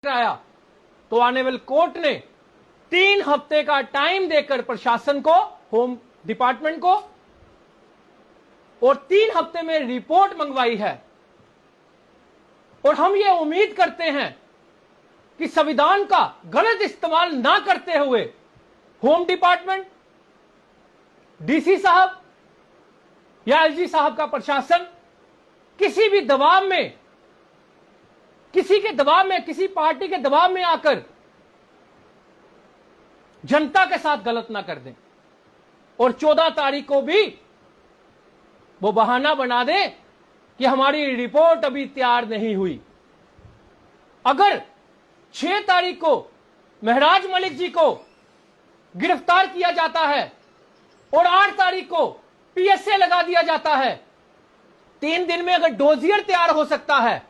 आया तो honourable court ने 3 हफ्ते का टाइम देकर प्रशासन को, होम डिपार्टमेंट को, और 3 हफ्ते में रिपोर्ट मंगवाई है। और हम ये उम्मीद करते हैं कि संविधान का गलत इस्तेमाल ना करते हुए होम डिपार्टमेंट, डीसी साहब या एलजी साहब का प्रशासन किसी भी दबाव में, किसी के दबाव में, किसी पार्टी के दबाव में आकर जनता के साथ गलत ना कर दें और 14 तारीख को भी वो बहाना बना दे कि हमारी रिपोर्ट अभी तैयार नहीं हुई। अगर 6 तारीख को महराज मलिक जी को गिरफ्तार किया जाता है और 8 तारीख को पीएसए लगा दिया जाता है, 3 दिन में अगर डोजियर तैयार हो सकता है,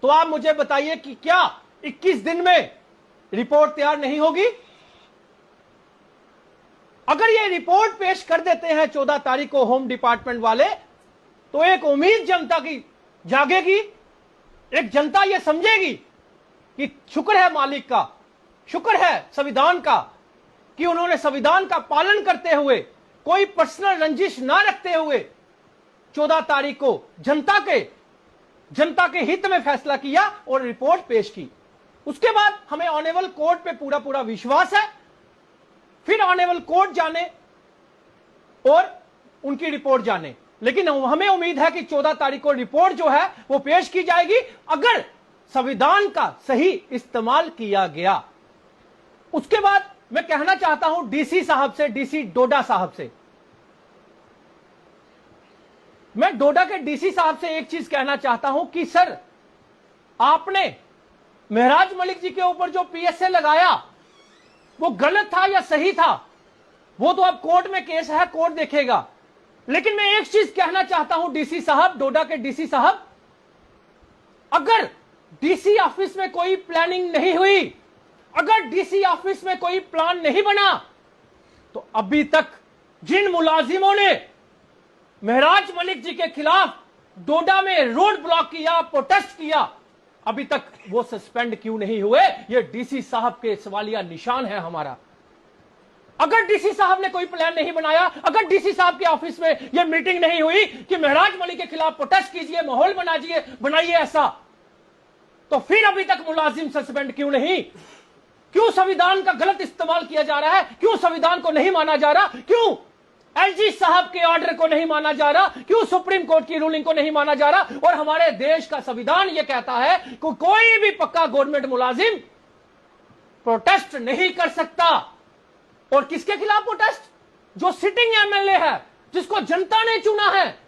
तो आप मुझे बताइए कि क्या 21 दिन में रिपोर्ट तैयार नहीं होगी? अगर ये रिपोर्ट पेश कर देते हैं 14 तारीख को होम डिपार्टमेंट वाले, तो एक उम्मीद जनता की जागेगी, एक जनता ये समझेगी कि शुक्र है मालिक का, शुक्र है संविधान का कि उन्होंने संविधान का पालन करते हुए, कोई पर्सनल रंजिश ना रखते हुए 14 तारीख को जनता के हित में फैसला किया और रिपोर्ट पेश की। उसके बाद हमें ऑनरेबल कोर्ट पे पूरा पूरा विश्वास है। फिर ऑनरेबल कोर्ट जाने और उनकी रिपोर्ट जाने, लेकिन हमें उम्मीद है कि 14 तारीख को रिपोर्ट जो है वो पेश की जाएगी अगर संविधान का सही इस्तेमाल किया गया। उसके बाद मैं कहना चाहता हूं डीसी साहब से, डीसी डोडा साहब से, मैं डोडा के डीसी साहब से एक चीज कहना चाहता हूं कि सर, आपने महराज मलिक जी के ऊपर जो पीएसए लगाया वो गलत था या सही था, वो तो अब कोर्ट में केस है, कोर्ट देखेगा। लेकिन मैं एक चीज कहना चाहता हूं डीसी साहब, डोडा के डीसी साहब, अगर डीसी ऑफिस में कोई प्लानिंग नहीं हुई, अगर डीसी ऑफिस में कोई प्लान नहीं बना, तो अभी तक जिन मुलाजिमों ने महराज मलिक जी के खिलाफ डोडा में रोड ब्लॉक किया, प्रोटेस्ट किया, अभी तक वो सस्पेंड क्यों नहीं हुए? ये डीसी साहब के सवालिया निशान है हमारा। अगर डीसी साहब ने कोई प्लान नहीं बनाया, अगर डीसी साहब के ऑफिस में ये मीटिंग नहीं हुई कि महराज मलिक के खिलाफ प्रोटेस्ट कीजिए, माहौल बनाइए ऐसा, तो फिर अभी तक मुलाजिम सस्पेंड क्यों नहीं? क्यों संविधान का गलत इस्तेमाल किया जा रहा है? क्यों संविधान को नहीं माना जा रहा? क्यों एलजी साहब के ऑर्डर को नहीं माना जा रहा? क्यों सुप्रीम कोर्ट की रूलिंग को नहीं माना जा रहा? और हमारे देश का संविधान यह कहता है कि कोई भी पक्का गवर्नमेंट मुलाजिम प्रोटेस्ट नहीं कर सकता। और किसके खिलाफ प्रोटेस्ट? जो सिटिंग एमएलए है, जिसको जनता ने चुना है।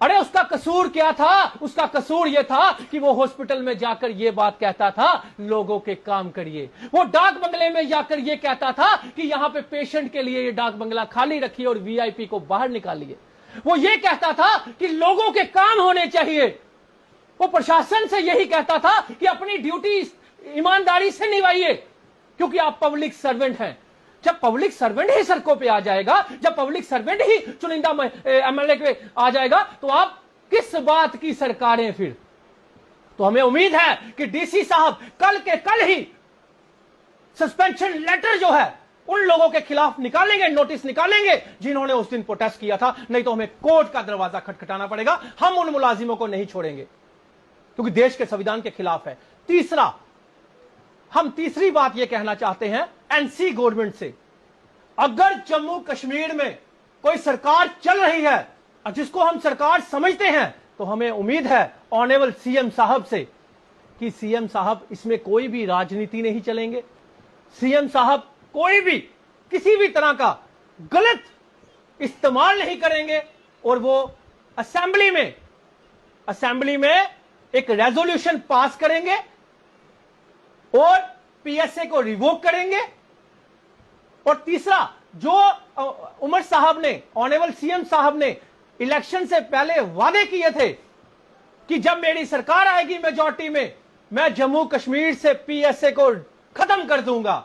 अरे उसका कसूर क्या था? उसका कसूर यह था कि वो हॉस्पिटल में जाकर यह बात कहता था, लोगों के काम करिए। वो डाक बंगले में जाकर यह कहता था कि यहां पे पेशेंट के लिए ये डाक बंगला खाली रखिए और वीआईपी को बाहर निकालिए। वो ये कहता था कि लोगों के काम होने चाहिए। वो प्रशासन से यही कहता था कि अपनी ड्यूटी ईमानदारी से निभाइए, क्योंकि आप पब्लिक सर्वेंट हैं। जब पब्लिक सर्वेंट ही सड़कों पे आ जाएगा, जब पब्लिक सर्वेंट ही चुनिंदा एमएलए पे आ जाएगा, तो आप किस बात की सरकारें फिर? तो हमें उम्मीद है कि डीसी साहब कल के कल ही सस्पेंशन लेटर जो है उन लोगों के खिलाफ निकालेंगे, नोटिस निकालेंगे जिन्होंने उस दिन प्रोटेस्ट किया था। नहीं तो हमें कोर्ट का दरवाजा खटखटाना पड़ेगा। हम उन मुलाजिमों को नहीं छोड़ेंगे क्योंकि देश के संविधान के खिलाफ है। हम तीसरी बात यह कहना चाहते हैं एनसी गवर्नमेंट से, अगर जम्मू कश्मीर में कोई सरकार चल रही है जिसको हम सरकार समझते हैं, तो हमें उम्मीद है ऑनरेबल सीएम साहब से कि सीएम साहब इसमें कोई भी राजनीति नहीं चलेंगे। सीएम साहब कोई भी किसी भी तरह का गलत इस्तेमाल नहीं करेंगे और वो असेंबली में एक रेजोल्यूशन पास करेंगे और पीएसए को रिवोक करेंगे। और तीसरा, जो उमर साहब ने, ऑनरेबल सीएम साहब ने इलेक्शन से पहले वादे किए थे कि जब मेरी सरकार आएगी मेजॉरिटी में, मैं जम्मू कश्मीर से पीएसए को खत्म कर दूंगा,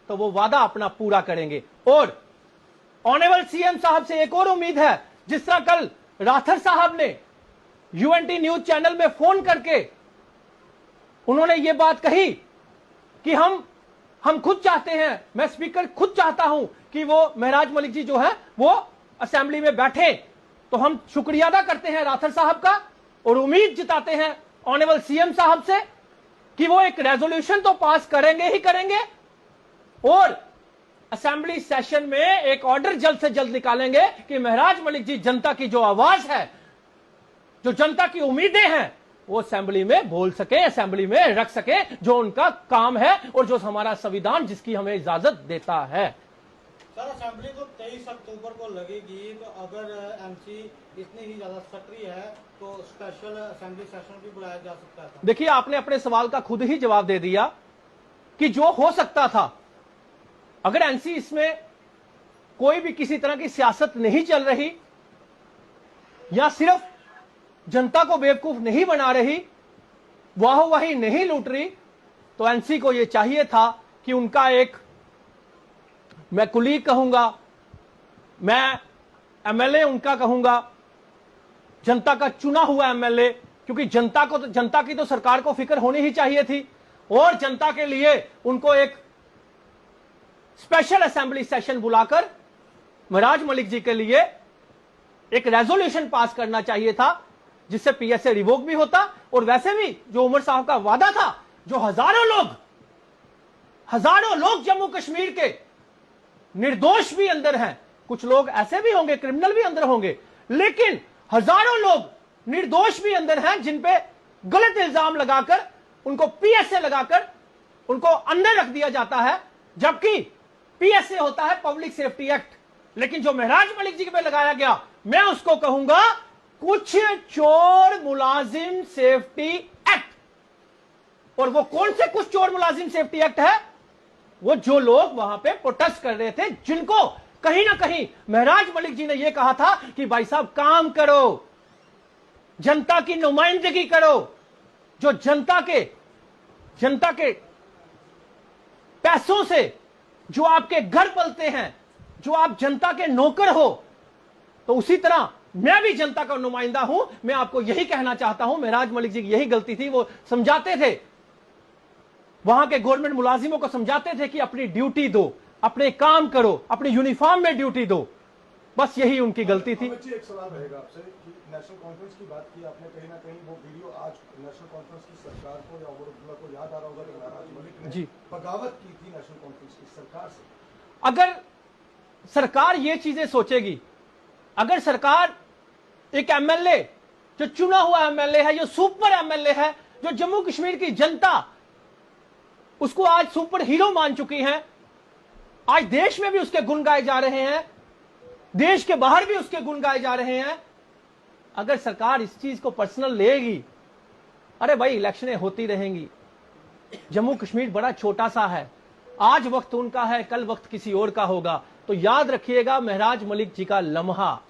तो वो वादा अपना पूरा करेंगे। और ऑनरेबल सीएम साहब से एक और उम्मीद है, जिस तरह कल राठौर साहब ने यूएनटी न्यूज चैनल में फोन करके उन्होंने ये बात कही कि हम खुद चाहते हैं, मैं स्पीकर खुद चाहता हूं कि वो महराज मलिक जी जो है वो असेंबली में बैठे। तो हम शुक्रिया अदा करते हैं राठौर साहब का और उम्मीद जताते हैं ऑनरेबल सीएम साहब से कि वो एक रेजोल्यूशन तो पास करेंगे ही करेंगे और असेंबली सेशन में एक ऑर्डर जल्द से जल्द निकालेंगे कि महराज मलिक जी जनता की जो आवाज है, जो जनता की उम्मीदें हैं, वो असेंबली में बोल सके, असेंबली में रख सके, जो उनका काम है और जो हमारा संविधान जिसकी हमें इजाजत देता है। सर, असेंबली तो 23 अक्टूबर को लगेगी, तो अगर एमसी इतनी ही ज्यादा सक्रिय है तो स्पेशल असेंबली सेशन भी बुलाया जा सकता था। देखिए, आपने अपने सवाल का खुद ही जवाब दे दिया कि जो हो सकता था, अगर एनसी इसमें कोई भी किसी तरह की सियासत नहीं चल रही या सिर्फ जनता को बेवकूफ नहीं बना रही, वाहवाही नहीं लूट रही, तो एनसी को यह चाहिए था कि उनका एक, मैं कुलीग कहूंगा, मैं एमएलए उनका कहूंगा, जनता का चुना हुआ एमएलए, क्योंकि जनता की तो सरकार को फिक्र होनी ही चाहिए थी और जनता के लिए उनको एक स्पेशल असेंबली सेशन बुलाकर महराज मलिक जी के लिए एक रेजोल्यूशन पास करना चाहिए था जिससे पीएसए रिवोक भी होता। और वैसे भी जो उमर साहब का वादा था, जो हजारों लोग जम्मू कश्मीर के निर्दोष भी अंदर हैं, कुछ लोग ऐसे भी होंगे, क्रिमिनल भी अंदर होंगे, लेकिन हजारों लोग निर्दोष भी अंदर हैं जिन पे गलत इल्जाम लगाकर उनको पीएसए लगाकर उनको अंदर रख दिया जाता है, जबकि पीएसए होता है पब्लिक सेफ्टी एक्ट। लेकिन जो महराज मलिक जी पे लगाया गया, मैं उसको कहूंगा कुछ चोर मुलाजिम सेफ्टी एक्ट। और वो कौन से कुछ चोर मुलाजिम सेफ्टी एक्ट है? वो जो लोग वहां पे प्रोटेस्ट कर रहे थे, जिनको कहीं ना कहीं महराज मलिक जी ने यह कहा था कि भाई साहब काम करो, जनता की नुमाइंदगी करो, जो जनता के पैसों से जो आपके घर पलते हैं, जो आप जनता के नौकर हो, तो उसी तरह मैं भी जनता का नुमाइंदा हूं। मैं आपको यही कहना चाहता हूं, महराज मलिक जी की यही गलती थी। वो समझाते थे, वहां के गवर्नमेंट मुलाजिमों को समझाते थे कि अपनी ड्यूटी दो, अपने काम करो, अपने यूनिफॉर्म में ड्यूटी दो, बस यही उनकी गलती थी। एक सवाल रहेगा आपसे कि नेशनल कॉन्फ्रेंस की बात की आपने, कहीं ना कहीं वो वीडियो आज नेशनल कॉन्फ्रेंस की सरकार को या उमर को याद आ रहा होगा कि महराज मलिक ने जी बगावत की थी नेशनल कॉन्फ्रेंस की सरकार से। अगर सरकार ये चीजें सोचेगी, अगर सरकार एक एमएलए, जो चुना हुआ एमएलए है, जो सुपर एमएलए है, जो जम्मू कश्मीर की जनता उसको आज सुपर हीरो मान चुकी है, आज देश में भी उसके गुण गाए जा रहे हैं, देश के बाहर भी उसके गुण गाए जा रहे हैं, अगर सरकार इस चीज को पर्सनल लेगी, अरे भाई इलेक्शनें होती रहेंगी, जम्मू कश्मीर बड़ा छोटा सा है, आज वक्त उनका है, कल वक्त किसी और का होगा। तो याद रखिएगा महराज मलिक जी का लम्हा,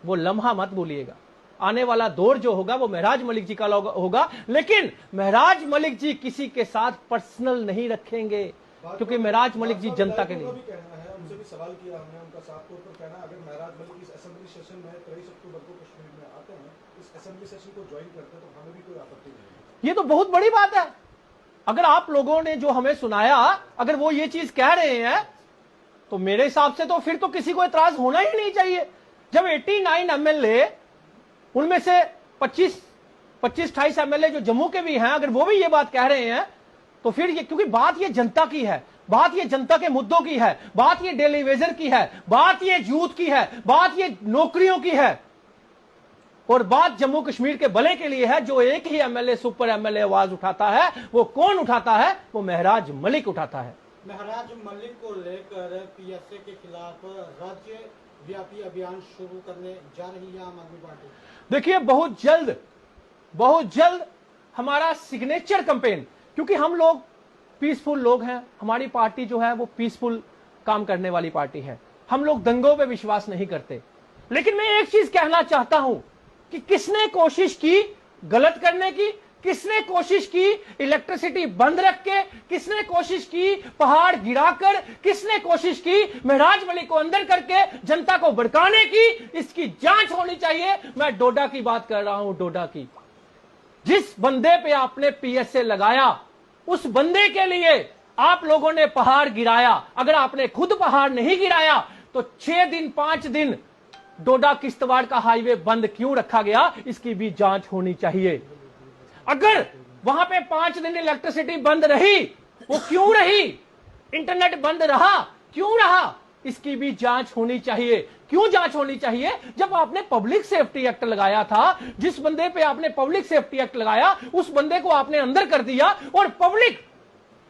वो लम्हा मत भूलिएगा। आने वाला दौर जो होगा वो महराज मलिक जी का होगा, लेकिन महराज मलिक जी किसी के साथ पर्सनल नहीं रखेंगे, क्योंकि महराज मलिक जी जनता के लिए। उनसे भी सवाल किया हमने, उनका साफ तौर पर कहना, अगर महराज मलिक इस असेंबली सेशन में 23 अक्टूबर को कश्मीर में आते हैं, इस असेंबली सेशन को ज्वाइन करते हैं, तो हमें भी कोई आपत्ति नहीं। ये तो बहुत बड़ी बात है। अगर आप लोगों ने जो हमें सुनाया, अगर वो ये चीज कह रहे हैं, तो मेरे हिसाब से तो फिर तो किसी को एतराज होना ही नहीं चाहिए। जब 89 एमएलए, उनमें से 25-28 एमएलए जो जम्मू के भी हैं, अगर वो भी ये बात कह रहे हैं, तो फिर ये, क्योंकि बात ये जनता की है, बात ये जनता के मुद्दों की है, बात ये डेली वेजर की है, बात ये यूथ की है, बात ये नौकरियों की है, और बात जम्मू कश्मीर के भले के लिए है। जो एक ही एमएलए, सुपर एमएलए आवाज उठाता है, वो कौन उठाता है? वो महराज मलिक उठाता है। महराज मलिक को लेकर पीएसए के खिलाफ राज्य व्यापी अभियान शुरू करने जा रही है आम आदमी पार्टी। देखिए, बहुत जल्द हमारा सिग्नेचर कैंपेन, क्योंकि हम लोग पीसफुल लोग हैं, हमारी पार्टी जो है वो पीसफुल काम करने वाली पार्टी है, हम लोग दंगों पे विश्वास नहीं करते। लेकिन मैं एक चीज कहना चाहता हूं कि किसने कोशिश की गलत करने की, किसने कोशिश की इलेक्ट्रिसिटी बंद रख के, किसने कोशिश की पहाड़ गिराकर, किसने कोशिश की महराज मलिक को अंदर करके जनता को भड़काने की, इसकी जांच होनी चाहिए। मैं डोडा की बात कर रहा हूं, डोडा की। जिस बंदे पे आपने पीएसए लगाया, उस बंदे के लिए आप लोगों ने पहाड़ गिराया। अगर आपने खुद पहाड़ नहीं गिराया तो 6 दिन 5 दिन डोडा किश्तवाड़ का हाईवे बंद क्यों रखा गया, इसकी भी जांच होनी चाहिए। अगर वहां पे 5 दिन इलेक्ट्रिसिटी बंद रही, वो क्यों रही, इंटरनेट बंद रहा, क्यों रहा, इसकी भी जांच होनी चाहिए। क्यों जांच होनी चाहिए? जब आपने पब्लिक सेफ्टी एक्ट लगाया था, जिस बंदे पे आपने पब्लिक सेफ्टी एक्ट लगाया, उस बंदे को आपने अंदर कर दिया और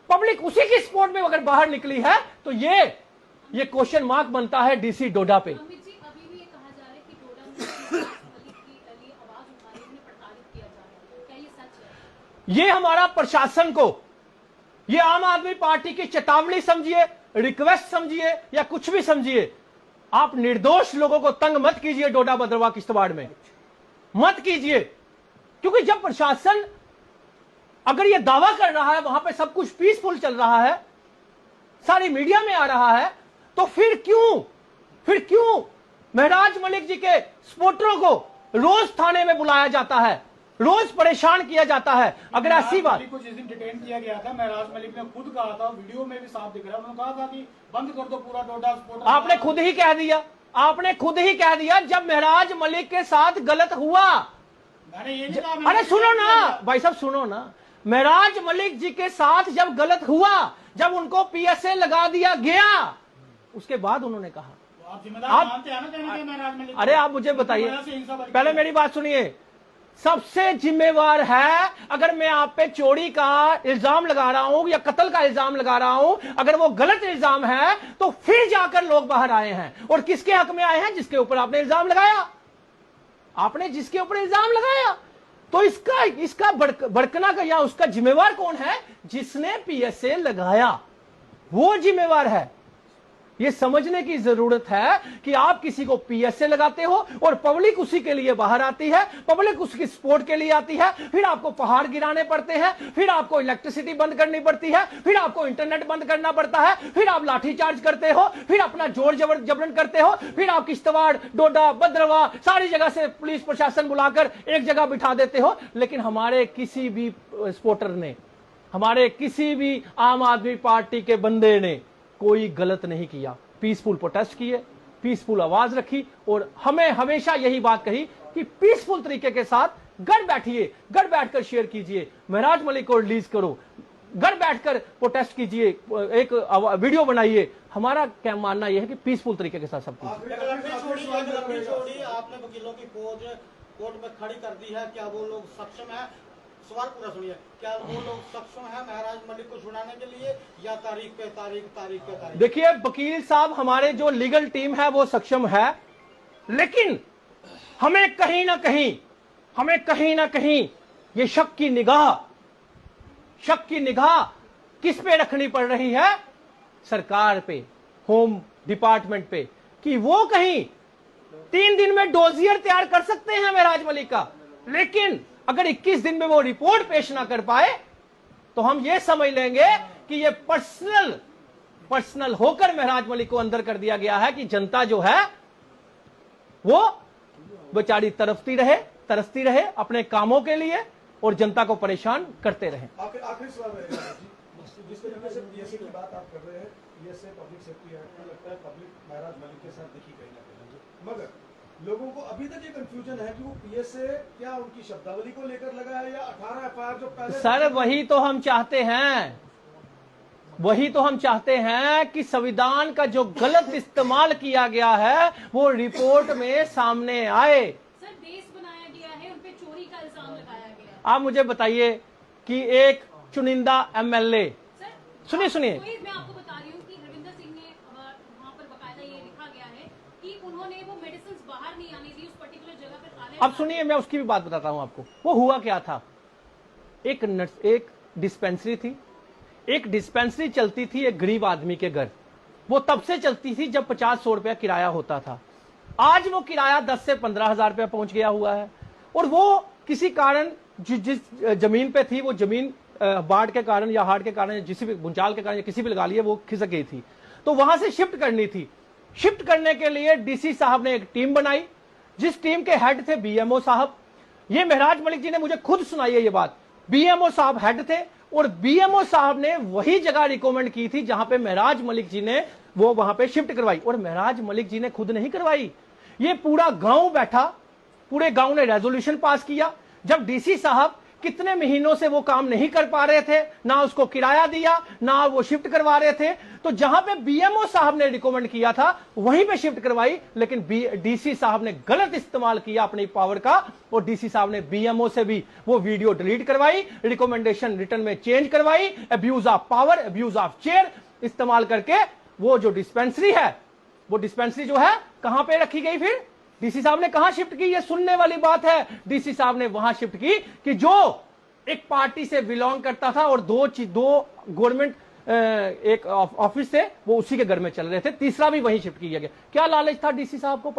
पब्लिक उसी की सपोर्ट में अगर बाहर निकली है तो ये क्वेश्चन मार्क बनता है डीसी डोडा पे। अमित जी, अभी भी ये कहा जा रहा है कि डोडा में मलिक की लिए आवाज उठा रहे हैं, उन्हें प्रताड़ित किया जा रहा है, क्या ये सच है? ये हमारा प्रशासन को, ये आम आदमी पार्टी की चेतावनी समझिए, रिक्वेस्ट समझिए या कुछ भी समझिए, आप निर्दोष लोगों को तंग मत कीजिए। डोडा भद्रवाह किश्तवाड़ में मत कीजिए, क्योंकि जब प्रशासन अगर ये दावा कर रहा है वहां पे सब कुछ पीसफुल चल रहा है, सारी मीडिया में आ रहा है, तो फिर क्यों महराज मलिक जी के सपोर्टरों को रोज थाने में बुलाया जाता है, रोज परेशान किया जाता है? अगर ऐसी बात, को जिस दिन डिटेन किया गया था, महराज मलिक ने खुद कहा था, वीडियो में भी साफ दिख रहा है, उन्होंने कहा था कि बंद कर दो पूरा डोडा स्पोर्ट। आपने खुद ही कह दिया जब महराज मलिक के साथ गलत हुआ। मैंने ये नहीं कहा। अरे सुनो ना भाई साहब, सुनो ना, महराज मलिक जी के साथ जब गलत हुआ, जब उनको पीएसए लगा दिया गया, उसके बाद उन्होंने कहा आप जिम्मेदार मानते हैं ना कहने के महराज मलिक? अरे आप मुझे बताइए, पहले मेरी बात सुनिए। सबसे जिम्मेवार है, अगर मैं आप पे चोरी का इल्जाम लगा रहा हूं या कत्ल का इल्जाम लगा रहा हूं, अगर वो गलत इल्जाम है तो फिर जाकर लोग बाहर आए हैं। और किसके हक में आए हैं? जिसके ऊपर आपने इल्जाम लगाया। आपने जिसके ऊपर इल्जाम लगाया, तो इसका भड़कना का या उसका जिम्मेवार कौन है? जिसने पीएसए लगाया, वो जिम्मेवार है। ये समझने की जरूरत है कि आप किसी को पीएसए लगाते हो और पब्लिक उसी के लिए बाहर आती है, पब्लिक उसकी सपोर्ट के लिए आती है, फिर आपको पहाड़ गिराने पड़ते हैं, फिर आपको इलेक्ट्रिसिटी बंद करनी पड़ती है, फिर आपको इंटरनेट बंद करना पड़ता है, फिर आप लाठीचार्ज करते हो, फिर अपना जोर जबरन करते हो, फिर आप किश्तवाड़, डोडा, भद्रवाह सारी जगह से पुलिस प्रशासन बुलाकर एक जगह बिठा देते हो। लेकिन हमारे किसी भी सपोर्टर ने, हमारे किसी भी आम आदमी पार्टी के बंदे ने कोई गलत नहीं किया। पीसफुल प्रोटेस्ट किए, पीसफुल आवाज रखी और हमें हमेशा यही बात कही कि पीसफुल तरीके के साथ घर बैठिए, घर बैठकर शेयर कीजिए, महराज मलिक को रिलीज करो, घर बैठकर प्रोटेस्ट कीजिए, एक वीडियो बनाइए। हमारा क्या मानना यह है कि पीसफुल तरीके के साथ सब कुछ। आपने वकीलों की फौज कोर्ट में खड़ी कर दी है, क्या वो लोग सक्षम है? सवाल पूरा सुनिए, क्या वो लोग सक्षम है महराज मलिक को छुड़ाने के लिए, या तारीख पे तारीख? देखिए वकील साहब, हमारे जो लीगल टीम है वो सक्षम है, लेकिन हमें कहीं ना कहीं ये शक की निगाह किस पे रखनी पड़ रही है? सरकार पे, होम डिपार्टमेंट पे, कि वो कहीं 3 दिन में डोजियर तैयार कर सकते हैं महराज मलिक का, लेकिन अगर 21 दिन में वो रिपोर्ट पेश ना कर पाए तो हम ये समझ लेंगे कि ये पर्सनल होकर महराज मलिक को अंदर कर दिया गया है, कि जनता जो है वो बेचारी तरसती रहे अपने कामों के लिए और जनता को परेशान करते रहे। आखिरी सवाल रहेगा जी, जिस तरीके से पीएसए की बात आप कर रहे हैं, पीएसए पब्लिक सेफ्टी एक्ट में लगता है पब्लिक महराज मलिक के साथ दिखी कहीं ना कहीं, मगर लोगों को अभी तक ये कंफ्यूजन है कि वो पीएसए क्या उनकी शब्दावली को लेकर लगा है या 18 एफआईआर जो पहले। सर वही तो हम चाहते हैं कि संविधान का जो गलत इस्तेमाल किया गया है वो रिपोर्ट में सामने आए। सर बेस बनाया गया है, उन पे चोरी का इल्जाम लगाया गया है। आप मुझे बताइए कि एक चुनिंदा एमएलए, सुनिए मैं आपको बता रही हूँ कि हरविंदर सिंह ने वहाँ पर बकायदा ये लिखा गया है कि उन्होंने वो मेडिसिन बाहर नहीं आने दी, उस पर्टिकुलर जगह पे ताले। अब सुनिए, मैं उसकी भी बात बताता हूं आपको। वो हुआ क्या था, एक डिस्पेंसरी थी, एक डिस्पेंसरी चलती थी एक गरीब आदमी के घर। वो तब से चलती थी जब 50-100 रुपया किराया होता था। आज वो किराया 10 से 15,000 रुपया पहुंच गया हुआ है, और वो किसी कारण जिस जमीन पे थी, वो जमीन बाढ़ के कारण या हाड़ के कारण, जिस भी भूचाल के कारण या किसी भी लगा लिए, वो खिसक गई थी, तो वहां से शिफ्ट करनी थी। शिफ्ट करने के लिए डीसी साहब ने एक टीम बनाई, जिस टीम के हेड थे बीएमओ साहब। ये महराज मलिक जी ने मुझे खुद सुनाई है ये बात। बीएमओ साहब हेड थे और बीएमओ साहब ने वही जगह रिकमेंड की थी जहां पे महराज मलिक जी ने वो वहां पे शिफ्ट करवाई। और महराज मलिक जी ने खुद नहीं करवाई, ये पूरा गांव बैठा, पूरे गांव ने रेजोल्यूशन पास किया। जब डीसी साहब कितने महीनों से वो काम नहीं कर पा रहे थे, ना उसको किराया दिया, ना वो शिफ्ट करवा रहे थे, तो जहां पे बीएमओ साहब ने रिकमेंड किया था वहीं पे शिफ्ट करवाई। लेकिन डीसी साहब ने गलत इस्तेमाल किया अपनी पावर का, और डीसी साहब ने बीएमओ से भी वो वीडियो डिलीट करवाई, रिकमेंडेशन रिटर्न में चेंज करवाई, abuse of power, abuse of chair इस्तेमाल करके वो जो डिस्पेंसरी है, वो डिस्पेंसरी जो है कहां पे रखी गई, फिर डीसी साहब ने कहां शिफ्ट की, ये सुनने वाली बात है। डीसी साहब ने वहां शिफ्ट की कि जो एक पार्टी से बिलोंग करता था और दो गवर्नमेंट एक ऑफिस से वो उसी के घर में चल रहे थे, तीसरा भी वहीं शिफ्ट किया गया। क्या लालच था डीसी साहब को?